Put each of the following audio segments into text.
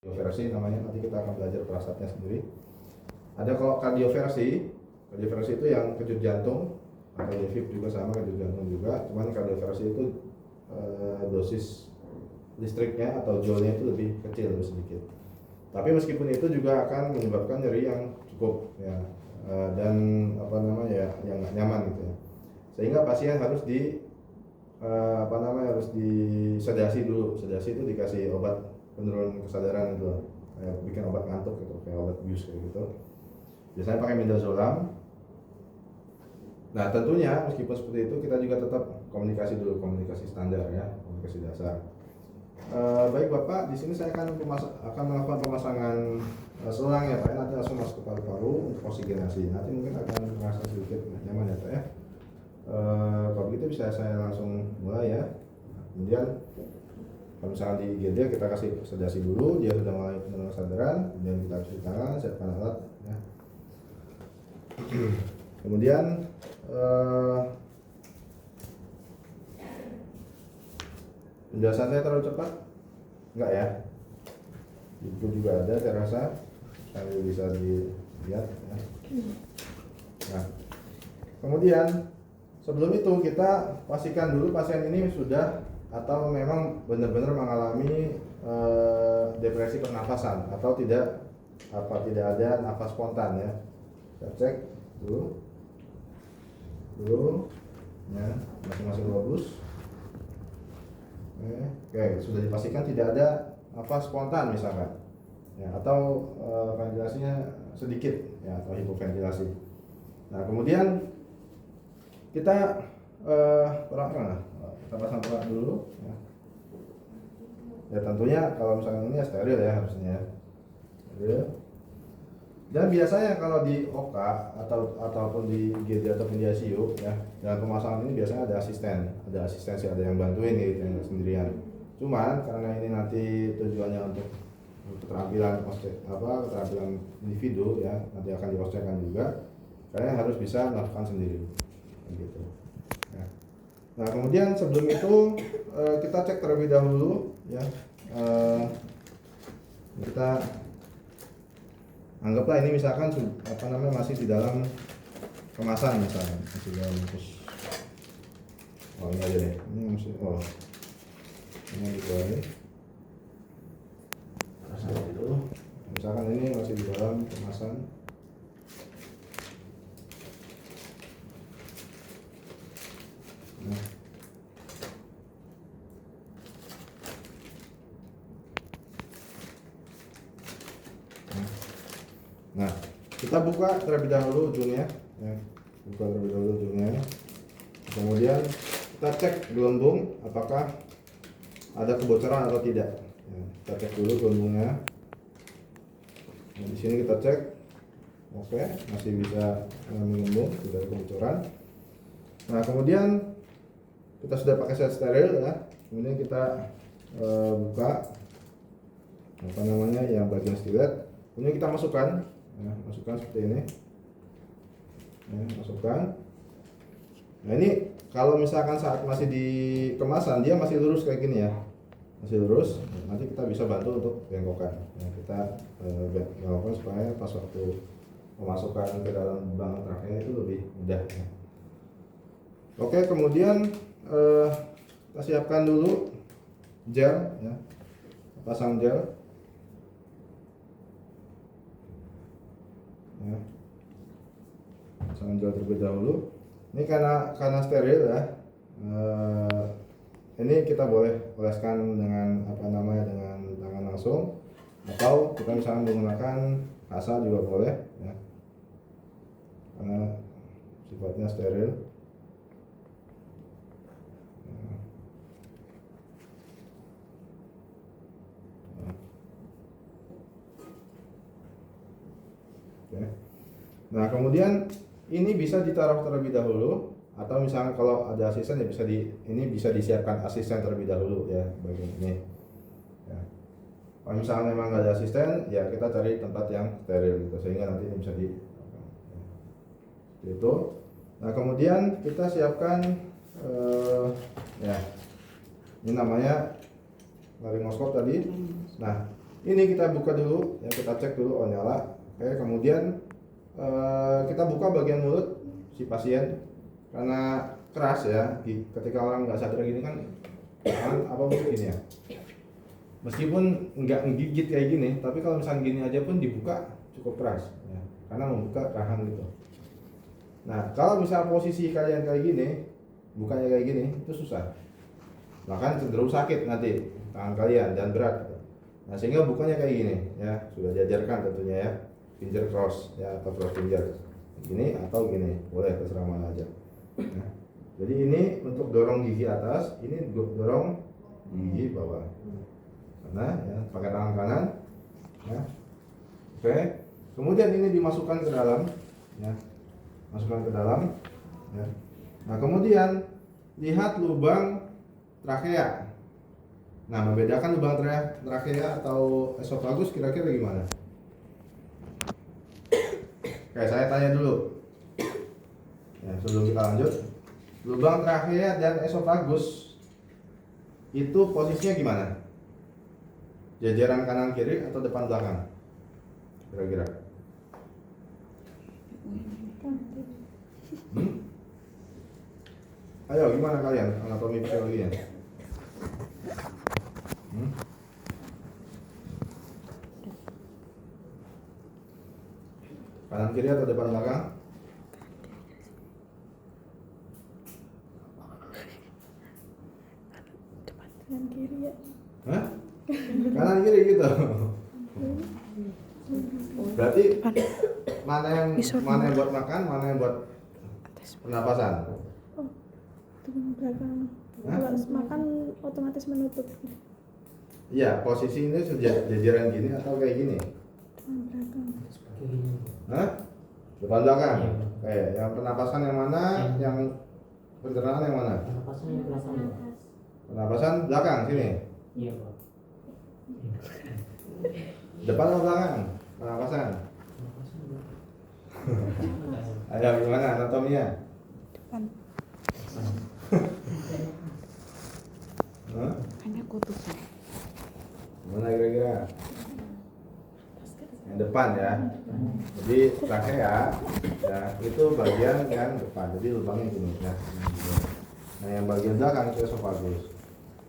Kardioversi namanya, nanti kita akan belajar perasatnya sendiri. Ada kalau kardioversi itu yang kejut jantung, atau defib juga sama, kejut jantung juga, cuman kardioversi itu dosis listriknya atau joule-nya itu lebih kecil, lebih sedikit. Tapi meskipun itu juga akan menyebabkan nyeri yang cukup ya, dan apa namanya ya, yang nggak nyaman gitu ya. Sehingga pasien harus harus disedasi dulu. Sedasi itu dikasih obat penurun kesadaran gitu, kayak bikin obat ngantuk gitu, kayak obat bius kayak gitu. Biasanya pakai midazolam. Nah tentunya meskipun seperti itu kita juga tetap komunikasi dulu, komunikasi standar ya, komunikasi dasar. Baik Bapak, di sini saya akan melakukan pemasangan selang ya Pak. Nanti langsung masuk ke paru-paru untuk oksigenasi. Nanti mungkin akan merasa sedikit nyaman ya Pak ya. Kalau begitu bisa saya langsung mulai ya. Kemudian kalau misalnya di IGD kita kasih sedasi dulu, dia sudah mulai penurunan kesadaran, kemudian kita cuci tangan, siapkan alat ya. Kemudian penjelasan saya terlalu cepat? Enggak ya? Di buku juga ada saya rasa, sambil bisa dilihat ya. Nah, kemudian sebelum itu kita pastikan dulu pasien ini sudah atau memang benar-benar mengalami depresi pernafasan atau tidak ada nafas spontan ya. Kita cek dulu ya, masing-masing lobus. Oke, sudah dipastikan tidak ada nafas spontan misalkan ya, atau ventilasinya sedikit ya, atau hipoventilasi. Nah kemudian kita kita pasang perak dulu ya. Ya tentunya kalau misalnya ini ya steril ya harusnya steril. Dan biasanya kalau di OK ataupun di IGD ataupun di ICU ya, dalam pemasangan ini biasanya ada asistensi, ada yang bantuin gitu, yang sendirian. Cuman karena ini nanti tujuannya untuk keterampilan individu ya, nanti akan diproseskan juga, kalian harus bisa melakukan sendiri gitu ya. Nah kemudian sebelum itu kita cek terlebih dahulu ya, kita anggaplah ini misalkan masih di dalam kemasan, misalkan masih dalam bungkus. Oh ini aja deh, ini masih ini dikeluarin. Misalkan ini masih di dalam kemasan. Nah, kita buka terlebih dahulu ujungnya ya. Kemudian kita cek gelembung apakah ada kebocoran atau tidak ya, kita cek dulu gelembungnya. Nah, di sini kita cek oke, masih bisa menggelembung, tidak ada kebocoran. Nah kemudian kita sudah pakai set steril ya, kemudian kita buka yang bagian stilet, kemudian kita masukkan seperti ini ya, masukkan. Nah ini kalau misalkan saat masih di kemasan dia masih lurus kayak gini ya, masih lurus, nanti kita bisa bantu untuk bengkokkan ya, kita bengkokkan supaya pas waktu memasukkan ke dalam lubang trakea itu lebih mudah ya. Oke, kemudian kita siapkan dulu gel ya, pasang gel ya. Pasang gel terlebih dahulu. Ini karena steril ya, ini kita boleh oleskan dengan dengan tangan langsung, atau kita misalnya menggunakan kasa juga boleh ya, karena sifatnya steril. Nah kemudian ini bisa ditaruh terlebih dahulu, atau misalnya kalau ada asisten ya bisa disiapkan asisten terlebih dahulu ya bagian ini ya. Kalau misalnya memang nggak ada asisten ya kita cari tempat yang steril gitu, sehingga nanti ini bisa itu. Nah kemudian kita siapkan ya, ini namanya laringoskop tadi. Nah Ini kita buka dulu, yang kita cek dulu, oh nyala. Oke, kemudian kita buka bagian mulut si pasien karena keras ya. Ketika orang nggak sadar gini kan, apa mungkin gini ya. Meskipun nggak menggigit kayak gini, tapi kalau misalnya gini aja pun dibuka cukup keras, ya, karena membuka rahang gitu. Nah, kalau misal posisi kalian kayak gini, bukanya kayak gini, itu susah. Bahkan cenderung sakit nanti tangan kalian dan berat. Nah, sehingga bukanya kayak gini, ya sudah diajarkan tentunya ya, finger cross ya atau cross finger, gini atau gini, boleh terserah mana aja. Nah, jadi ini untuk dorong gigi atas, ini dorong gigi bawah. Karena ya pakai tangan kanan, ya. Oke. Kemudian ini dimasukkan ke dalam, ya, masukkan ke dalam. Ya. Nah, kemudian lihat lubang trakea. Nah, membedakan lubang trakea atau esofagus kira-kira gimana? Oke, saya tanya dulu. Ya, sebelum kita lanjut, lubang trakea dan esofagus itu posisinya gimana? Jajaran kanan kiri atau depan belakang? Kira-kira? Ayo, gimana kalian anatomi fisiologinya? Kanan kiri atau depan belakang? Kanan kiri ya. Hah? Kanan kiri gitu. Berarti mana yang buat makan, mana yang buat pernapasan? Oh, itu belakang. Hah? Kalau makan otomatis menutup. Iya, posisi ini jajaran gini atau kayak gini? Belakang. Hah? Depan belakang. Kayak yang pernapasan yang mana, yang pencernaan yang mana? Pernapasan yang belakang. Pernapasan belakang sini. Iya, Pak. Depan atau belakang? Pernapasan. Pernapasan belakang. Ada gimana anatominya? Depan. Hah? Hanya kutub. Gimana kira-kira? Yang depan ya. Jadi trakea ya itu bagian yang depan. Jadi lubangnya gini ya. Nah, yang bagian belakang itu esofagus.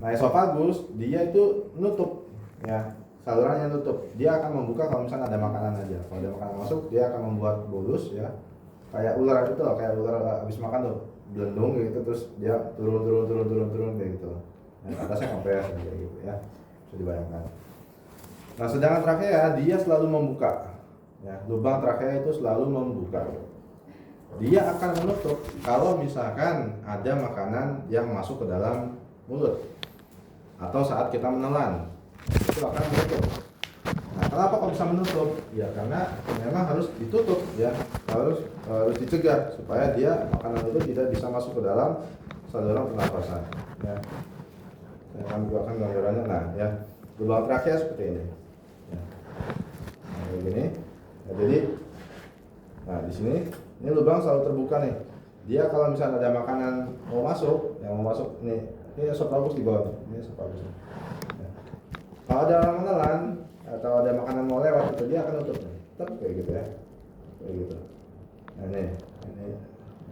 Nah, esofagus dia itu nutup ya. Salurannya nutup. Dia akan membuka kalau misalnya ada makanan aja. Kalau ada makanan masuk, dia akan membuat bolus ya. Kayak ular itu loh, kayak ular habis makan tuh, belendung gitu terus dia turun kayak gitu. Nah, atasnya kompres kayak gitu ya. Bisa dibayangkan. Nah, sedangkan trakea dia selalu membuka. Ya, lubang trakea itu selalu membuka. Dia akan menutup kalau misalkan ada makanan yang masuk ke dalam mulut atau saat kita menelan, itu akan menutup. Nah, kenapa kok bisa menutup? Ya karena memang harus ditutup ya, harus dicegah supaya dia makanan itu tidak bisa masuk ke dalam saluran pernapasan. Ya, saya akan buatkan gambarannya. Nah, ya lubang trakea seperti ini. Ya. Nah, kayak gini. Ya, jadi, nah di sini ini lubang selalu terbuka nih. Dia kalau misalnya ada makanan mau masuk, yang mau masuk nih, ini esofagus di bawah, ini esofagus. Ya. Kalau ada orang menelan atau ada makanan mau lewat, itu dia akan tutup nih, tetap kayak gitu ya, kayak gitu. Nah ini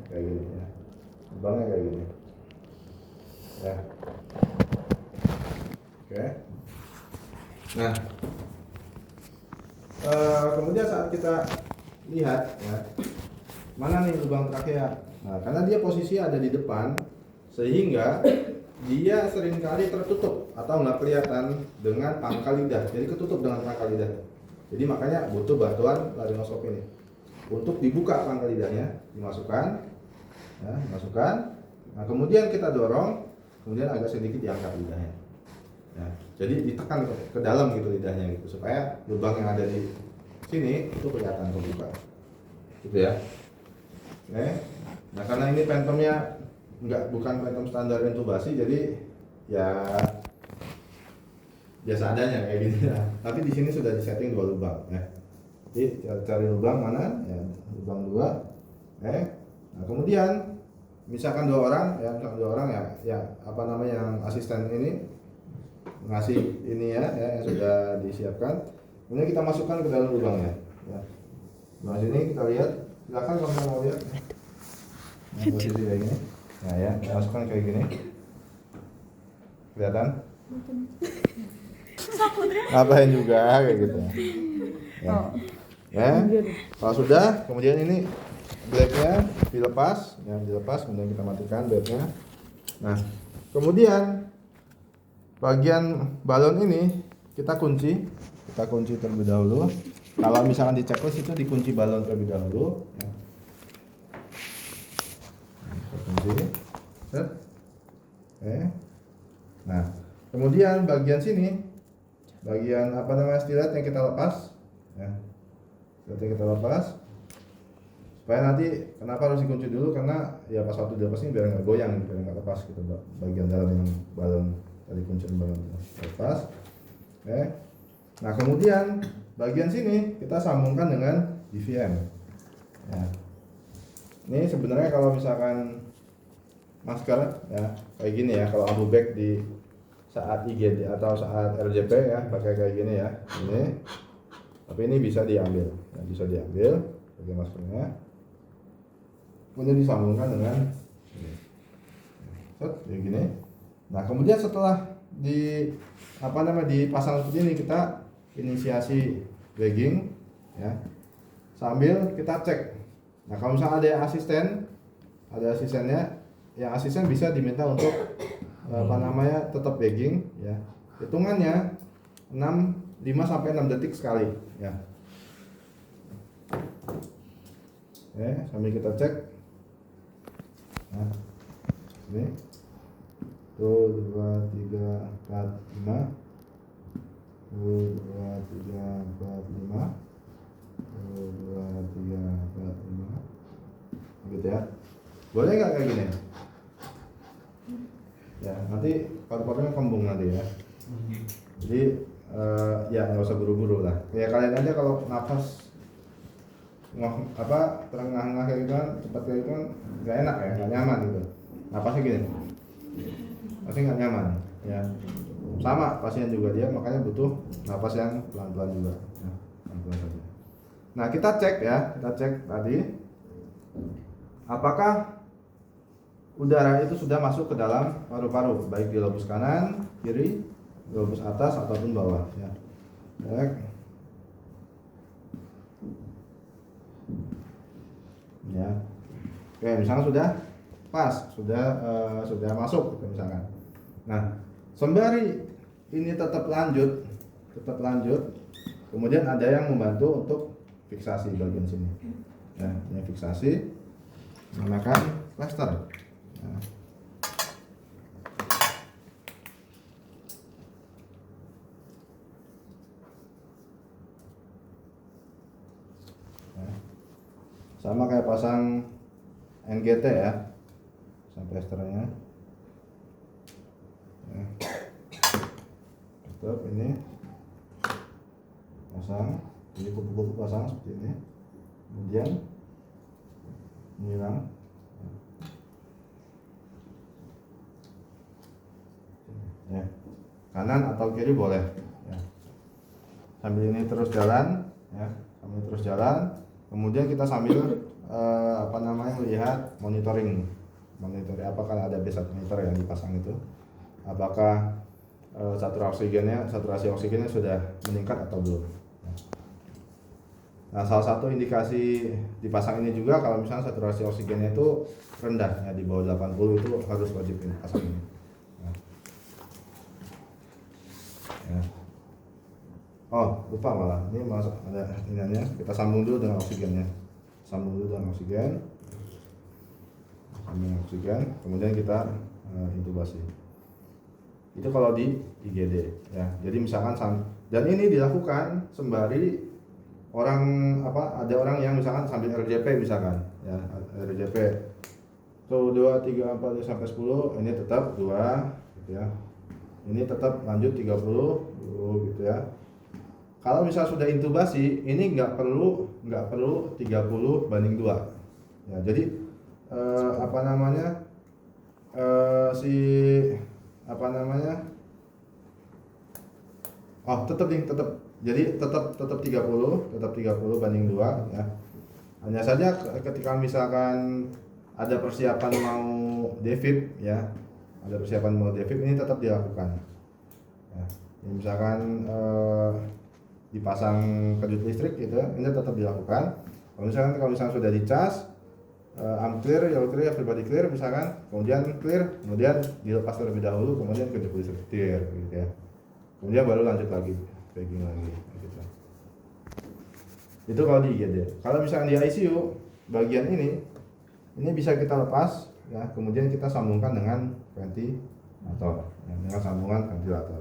kayak gini ya, lubangnya kayak gini. Ya. Oke. Nah, kemudian saat kita lihat ya, mana nih lubang trakea. Nah, karena dia posisi ada di depan, sehingga dia seringkali tertutup atau nggak kelihatan dengan pangkal lidah. Jadi ketutup dengan pangkal lidah. Jadi makanya butuh bantuan laryngoskopi ini untuk dibuka pangkal lidahnya, dimasukkan, ya, dimasukkan. Nah, kemudian kita dorong, kemudian agak sedikit diangkat lidahnya. Ya, jadi ditekan ke dalam gitu lidahnya gitu supaya lubang yang ada di sini itu kelihatan terbuka. Gitu ya. Oke. Nah, karena ini pentomnya bukan pentom standar intubasi, jadi ya biasa adanya kayak gini ya. Tapi di sini sudah disetting 2 lubang ya. Jadi cari lubang mana? Ya, lubang 2. Nah, kemudian misalkan 2 orang ya, misalkan 2 orang ya apa namanya yang asisten ini ngasih ini ya, yang sudah disiapkan. Kemudian kita masukkan ke dalam lubangnya. Ya. Nah sini kita lihat, silakan kalau mau lihat. Nah, posisi kayak gini. Nah ya, kita masukkan kayak gini. Kelihatan? Ngapain juga kayak gitu. Ya. Ya. Kalau sudah, kemudian ini blade-nya dilepas, ya dilepas, kemudian kita matikan blade-nya. Nah, kemudian bagian balon ini kita kunci terlebih dahulu. Kalau misalkan di checklist itu dikunci balon terlebih dahulu. Ya. Kita kunci, set. Oke. Nah, kemudian bagian sini, bagian apa namanya stilet yang kita lepas, ya. Stilet yang kita lepas. Supaya nanti kenapa harus dikunci dulu, karena ya pas waktu dilepas ini biar nggak goyang, biar nggak lepas gitu, bagian dalam yang balon tadi kuncian balon lepas. Oke. Nah kemudian bagian sini kita sambungkan dengan DVM. Ya. Ini sebenarnya kalau misalkan masker ya kayak gini ya, kalau abu bag di saat IGD atau saat RJP ya pakai kayak gini ya, ini. Tapi ini bisa diambil, ya, bisa diambil bagian maskernya. Kemudian disambungkan dengan ini. Set, kayak gini. Nah kemudian setelah dipasang seperti ini, kita inisiasi bagging ya, sambil kita cek. Nah kalau misalnya ada asistennya, yang asisten bisa diminta untuk tetap bagging ya, hitungannya 5 sampai 6 detik sekali ya. Sambil kita cek. Nah, ini 1, 2, 3, 4, 5. 1, 2, 3, 4, 5. 1, 2, 3, 4, 5. Gitu ya. Boleh nggak kayak gini? Ya, nanti paru-parunya kembung nanti ya. Jadi ya nggak usah buru-buru lah. Ya kalian aja kalau nafas terengah-engah kayak gitu kan, cepat kayak gitu kan nggak enak ya, nggak nyaman gitu. Napasnya gini, pasti nggak nyaman ya. Sama pasien juga, dia makanya butuh napas yang pelan-pelan juga ya, pelan-pelan saja. Nah kita cek tadi apakah udara itu sudah masuk ke dalam paru-paru, baik di lobus kanan, kiri, lobus atas ataupun bawah ya. Cek. Ya. Oke, misalnya sudah pas, sudah masuk misalkan. Nah, sembari ini tetap lanjut, kemudian ada yang membantu untuk fiksasi bagian sini. Ya, ini fiksasi menggunakan plaster. Ya. Sama kayak pasang NGT ya, pasang plasternya. Ya. Tetap ini pasang, jadi kupu-kupu pasang seperti ini, kemudian menyiram. Ya. Kanan atau kiri boleh. Ya. Sambil ini terus jalan, ya, kemudian kita sambil melihat monitoring apakah ada base meter yang dipasang itu, apakah saturasi oksigennya sudah meningkat atau belum. Nah salah satu indikasi dipasang ini juga kalau misalnya saturasi oksigennya itu rendah ya, di bawah 80 itu harus wajib pasang ini. Ya. Oh lupa malah, ini masuk ada iniannya, kita sambung dulu dengan oksigennya, kemudian kita intubasi. Itu kalau di IGD ya. Jadi misalkan dan ini dilakukan sembari ada orang yang misalkan sambil RJP misalkan ya, RJP tuh 2, 3, 4 sampai 10, ini tetap 2 gitu ya. Ini tetap lanjut 30 gitu ya. Kalau misalnya sudah intubasi, ini nggak perlu 30/2 ya. Jadi Oh, tetap nih, tetap. Jadi tetap 30 banding 2 ya. Hanya saja ketika misalkan ada persiapan mau devip ya. Ada persiapan mau devip ini tetap dilakukan. Ya. Jadi misalkan dipasang kedut listrik gitu, ini tetap dilakukan. Kalau misalkan sudah dicas, am clear, yellow clear, everybody clear misalkan, kemudian clear, kemudian dilepas terlebih dahulu, kemudian kedut listrik clear gitu ya. Kemudian baru lanjut lagi, bagging lagi gitu. Itu kalau di IGD. Kalau misalkan di ICU, bagian ini bisa kita lepas ya, kemudian kita sambungkan dengan ventilator ya, dengan sambungan ventilator.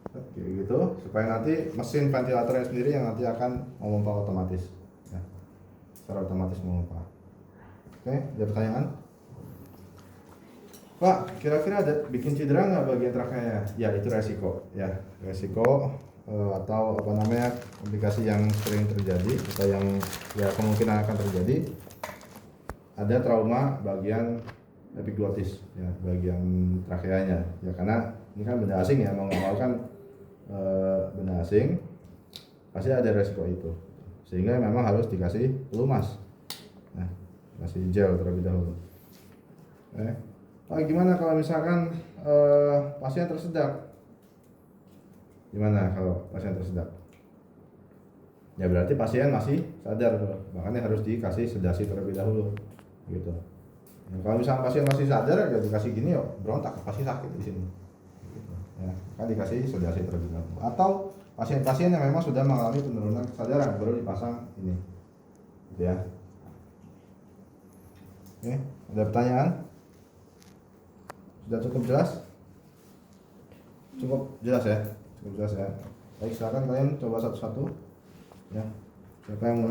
Kayak gitu supaya nanti mesin ventilatornya sendiri yang nanti akan memompa otomatis ya, secara otomatis memompa. Oke, ada pertanyaan? Pak, kira-kira ada bikin cedera nggak bagian trakea? Ya itu resiko ya, resiko atau apa namanya komplikasi yang sering terjadi atau yang ya kemungkinan akan terjadi. Ada trauma bagian epiglotis ya, bagian trakeanya ya, karena ini kan benda asing ya, mau nggak mau kan benda asing, pasti ada resiko itu, sehingga memang harus dikasih pelumas, nah, kasih gel terlebih dahulu. Gimana kalau misalkan pasien tersedak? Gimana kalau pasien tersedak? Ya berarti pasien masih sadar, makanya harus dikasih sedasi terlebih dahulu, gitu. Ya, kalau misalkan pasien masih sadar, ya dikasih gini, yuk berontak, pasti sakit di sini. Ya, kan dikasih sedasi terlebih dahulu. Atau pasien-pasien yang memang sudah mengalami penurunan kesadaran baru dipasang ini, gitu ya. Oke, ada pertanyaan? Sudah cukup jelas? Cukup jelas ya, cukup jelas ya. Baik, silakan kalian coba satu-satu. Ya, siapa yang mulai?